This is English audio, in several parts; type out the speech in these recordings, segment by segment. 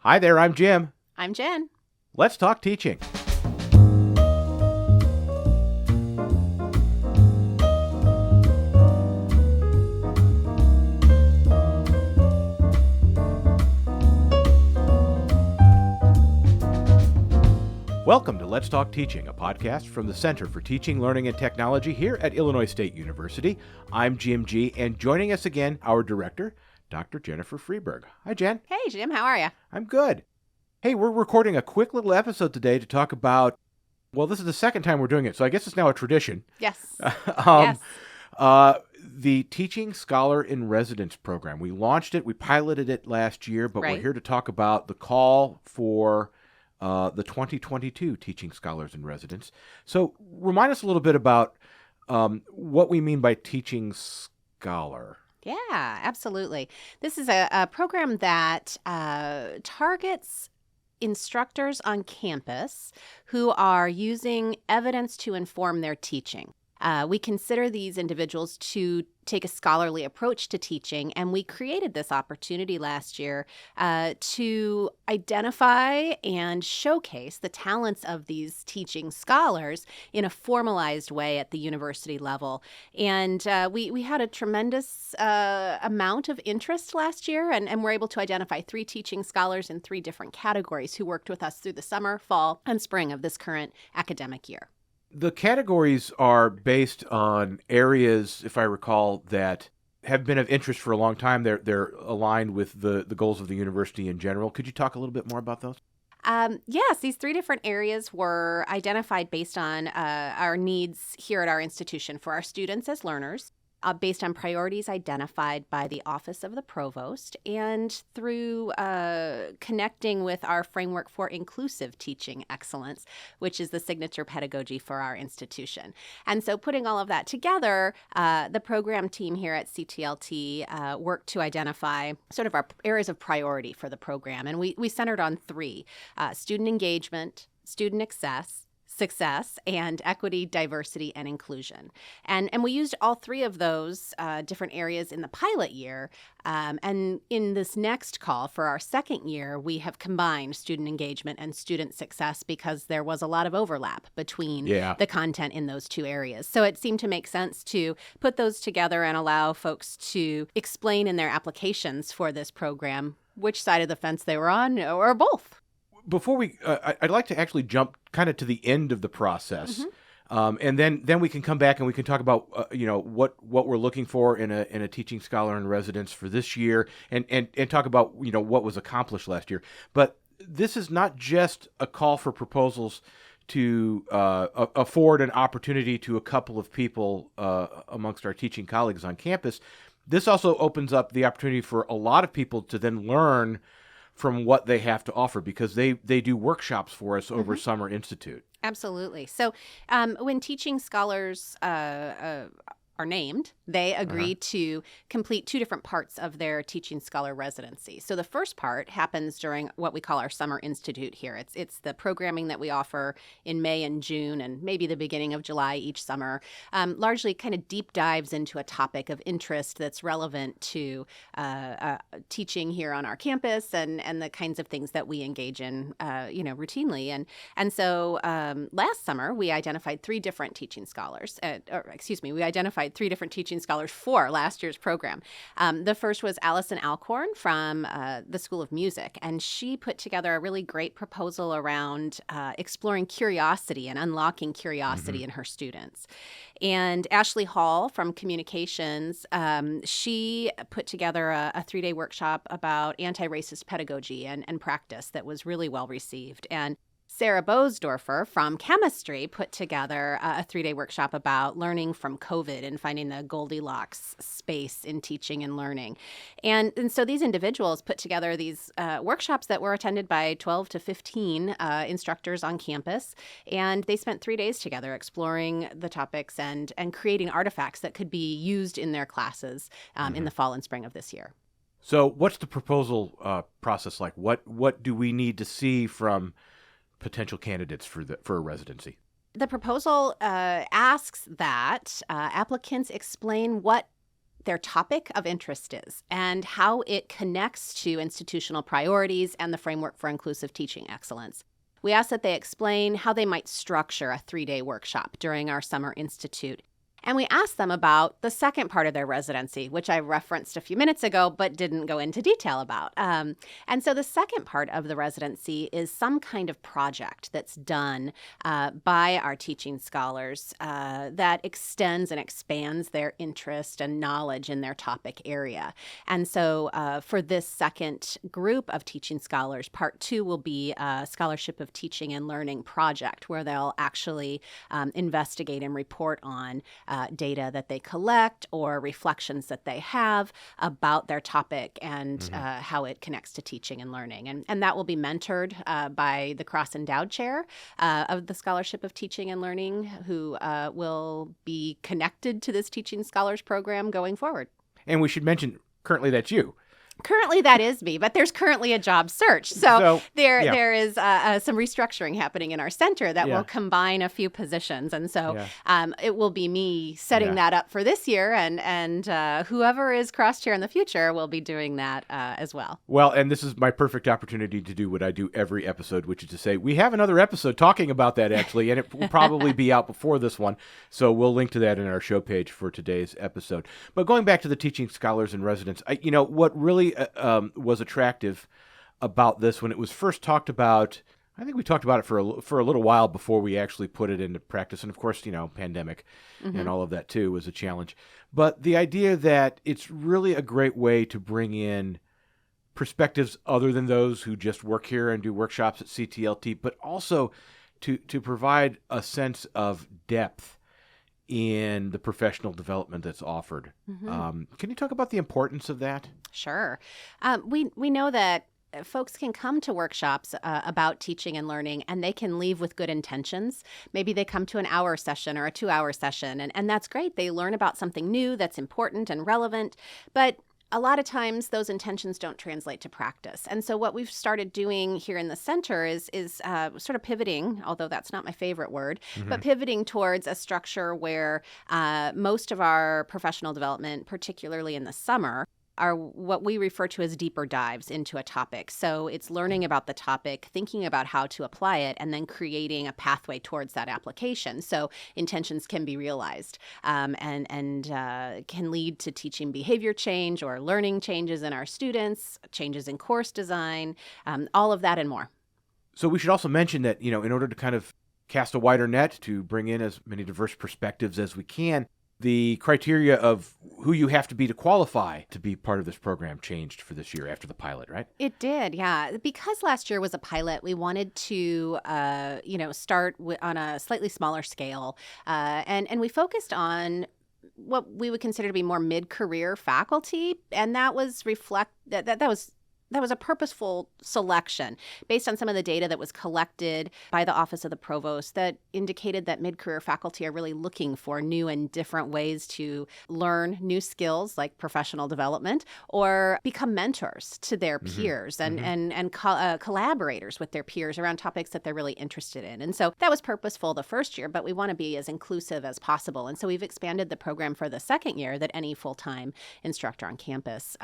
Hi there, I'm Jim. I'm Jen. Let's talk teaching. Welcome to Let's Talk Teaching, a podcast from the Center for Teaching, Learning, and Technology here at Illinois State University. I'm Jim G., and joining us again, our director, Dr. Jennifer Friberg. Hi, Jen. Hey, Jim. How are you? I'm good. Hey, we're recording a quick little episode today to talk about, well, this is the second time we're doing it, so I guess it's now a tradition. Yes. Yes. Yes. The Teaching Scholar in Residence program. We launched it, we piloted it last year, but Right. We're here to talk about the call for the 2022 Teaching Scholars in Residence. So remind us a little bit about what we mean by teaching scholar. Yeah, absolutely. This is a program that targets instructors on campus who are using evidence to inform their teaching. We consider these individuals to take a scholarly approach to teaching, and we created this opportunity last year to identify and showcase the talents of these teaching scholars in a formalized way at the university level. And we had a tremendous amount of interest last year, and we're able to identify 3 teaching scholars in 3 different categories who worked with us through the summer, fall, and spring of this current academic year. The categories are based on areas, if I recall, that have been of interest for a long time. They're aligned with the goals of the university in general. Could you talk a little bit more about those? Yes, these 3 different areas were identified based on our needs here at our institution for our students as learners, based on priorities identified by the Office of the Provost, and through connecting with our framework for inclusive teaching excellence, which is the signature pedagogy for our institution. And so putting all of that together, the program team here at CTLT worked to identify sort of our areas of priority for the program. And we centered on 3, student engagement, student success, and equity, diversity, and inclusion. And we used all 3 of those different areas in the pilot year. And in this next call for our second year, we have combined student engagement and student success because there was a lot of overlap between the content in those 2 areas. So it seemed to make sense to put those together and allow folks to explain in their applications for this program which side of the fence they were on, or both. Before we, I'd like to actually jump kind of to the end of the process, and then we can come back and we can talk about what we're looking for in a teaching scholar in residence for this year, and talk about what was accomplished last year. But this is not just a call for proposals to afford an opportunity to a couple of people amongst our teaching colleagues on campus. This also opens up the opportunity for a lot of people to then learn from what they have to offer, because they do workshops for us over Summer Institute. Absolutely. So when teaching scholars are named, they agree to complete 2 different parts of their teaching scholar residency. So the first part happens during what we call our Summer Institute here. It's the programming that we offer in May and June and maybe the beginning of July each summer, largely kind of deep dives into a topic of interest that's relevant to teaching here on our campus and the kinds of things that we engage in routinely. And so last summer, we identified 3 different teaching scholars, we identified 3 different teaching scholars for last year's program. The first was Allison Alcorn from the School of Music, and she put together a really great proposal around exploring curiosity and unlocking curiosity in her students. And Ashley Hall from Communications, she put together a 3-day workshop about anti-racist pedagogy and practice that was really well received. And Sarah Bosdorfer from Chemistry put together a 3-day workshop about learning from COVID and finding the Goldilocks space in teaching and learning. And so these individuals put together these workshops that were attended by 12 to 15 instructors on campus. And they spent 3 days together exploring the topics and creating artifacts that could be used in their classes in the fall and spring of this year. So what's the proposal process like? What do we need to see from potential candidates for a residency? The proposal asks that applicants explain what their topic of interest is and how it connects to institutional priorities and the framework for inclusive teaching excellence. We ask that they explain how they might structure a 3-day workshop during our Summer Institute. And we asked them about the second part of their residency, which I referenced a few minutes ago, but didn't go into detail about. And so the second part of the residency is some kind of project that's done by our teaching scholars that extends and expands their interest and knowledge in their topic area. And so for this second group of teaching scholars, part 2 will be a Scholarship of Teaching and Learning project, where they'll actually investigate and report on data that they collect or reflections that they have about their topic and how it connects to teaching and learning. And that will be mentored by the Cross Endowed Chair of the Scholarship of Teaching and Learning, who will be connected to this Teaching Scholars program going forward. And we should mention, currently that's you. Currently, that is me, but there's currently a job search. So there is some restructuring happening in our center that will combine a few positions. And so it will be me setting that up for this year, and whoever is cross chair in the future will be doing that as well. Well, and this is my perfect opportunity to do what I do every episode, which is to say we have another episode talking about that, actually, and it will probably be out before this one. So we'll link to that in our show page for today's episode. But going back to the teaching scholars and residents, what really was attractive about this when it was first talked about. I think we talked about it for a little while before we actually put it into practice. And of course, pandemic and all of that too was a challenge. But the idea that it's really a great way to bring in perspectives other than those who just work here and do workshops at CTLT, but also to provide a sense of depth in the professional development that's offered. Can you talk about the importance of that? Sure. We know that folks can come to workshops about teaching and learning, and they can leave with good intentions. Maybe they come to an hour session or a 2-hour session, and that's great. They learn about something new that's important and relevant, but a lot of times those intentions don't translate to practice. And so what we've started doing here in the center is sort of pivoting, although that's not my favorite word, but pivoting towards a structure where most of our professional development, particularly in the summer, are what we refer to as deeper dives into a topic. So it's learning about the topic, thinking about how to apply it, and then creating a pathway towards that application. So intentions can be realized and can lead to teaching behavior change or learning changes in our students, changes in course design, all of that and more. So we should also mention that, in order to kind of cast a wider net to bring in as many diverse perspectives as we can, the criteria of who you have to be to qualify to be part of this program changed for this year after the pilot, right? It did, yeah. Because last year was a pilot, we wanted to, start on a slightly smaller scale, and we focused on what we would consider to be more mid-career faculty, and that was that was a purposeful selection based on some of the data that was collected by the Office of the Provost that indicated that mid-career faculty are really looking for new and different ways to learn new skills like professional development or become mentors to their peers and collaborators with their peers around topics that they're really interested in. And so that was purposeful the first year, but we want to be as inclusive as possible. And so we've expanded the program for the second year that any full-time instructor on campus,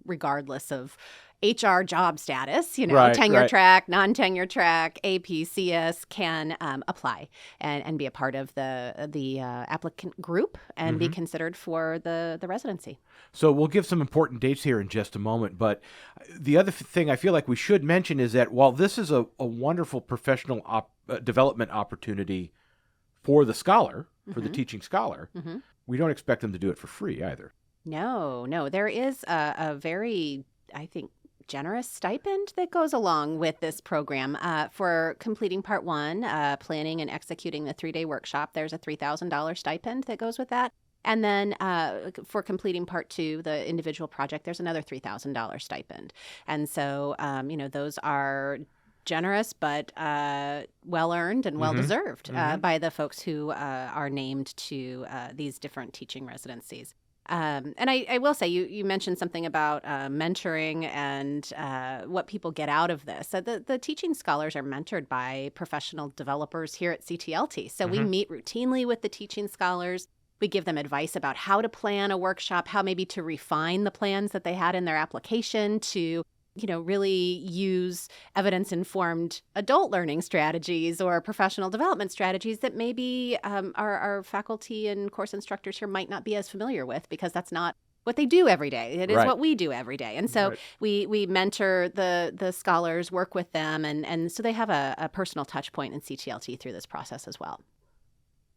regardless of HR job status, tenure track, non-tenure track, AP, CS can apply and be a part of the applicant group and be considered for the residency. So we'll give some important dates here in just a moment. But the other thing I feel like we should mention is that while this is a wonderful professional development opportunity for the scholar, for the teaching scholar, we don't expect them to do it for free either. No. There is a very, I think, generous stipend that goes along with this program. For completing part 1, planning and executing the 3-day workshop, there's a $3,000 stipend that goes with that. And then for completing part 2, the individual project, there's another $3,000 stipend. And so, those are generous but well-earned and well-deserved by the folks who are named to these different teaching residencies. And I will say, you mentioned something about mentoring and what people get out of this. The teaching scholars are mentored by professional developers here at CTLT. So we meet routinely with the teaching scholars. We give them advice about how to plan a workshop, how maybe to refine the plans that they had in their application to really use evidence-informed adult learning strategies or professional development strategies that maybe our faculty and course instructors here might not be as familiar with, because that's not what they do every day. It is Right. what we do every day. And so Right. we mentor the scholars, work with them, and so they have a personal touch point in CTLT through this process as well.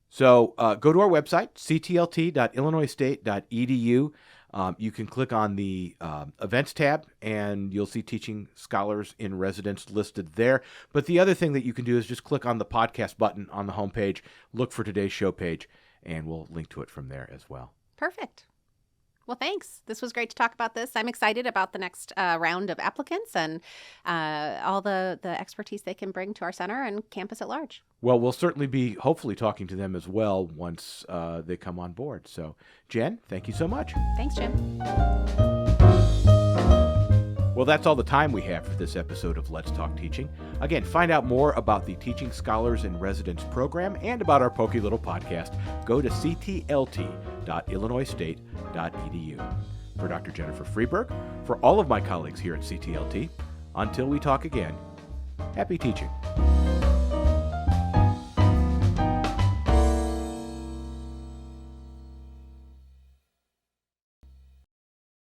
So go to our website, ctlt.illinoisstate.edu. You can click on the events tab, and you'll see Teaching Scholars in Residence listed there. But the other thing that you can do is just click on the podcast button on the homepage, look for today's show page, and we'll link to it from there as well. Perfect. Well, thanks. This was great to talk about this. I'm excited about the next round of applicants and all the expertise they can bring to our center and campus at large. Well, we'll certainly be hopefully talking to them as well once they come on board. So, Jen, thank you so much. Thanks, Jim. Well, that's all the time we have for this episode of Let's Talk Teaching. Again, find out more about the Teaching Scholars in Residence program and about our Pokey Little podcast. Go to ctlt.illinoisstate.edu. For Dr. Jennifer Friberg, for all of my colleagues here at CTLT, until we talk again, happy teaching.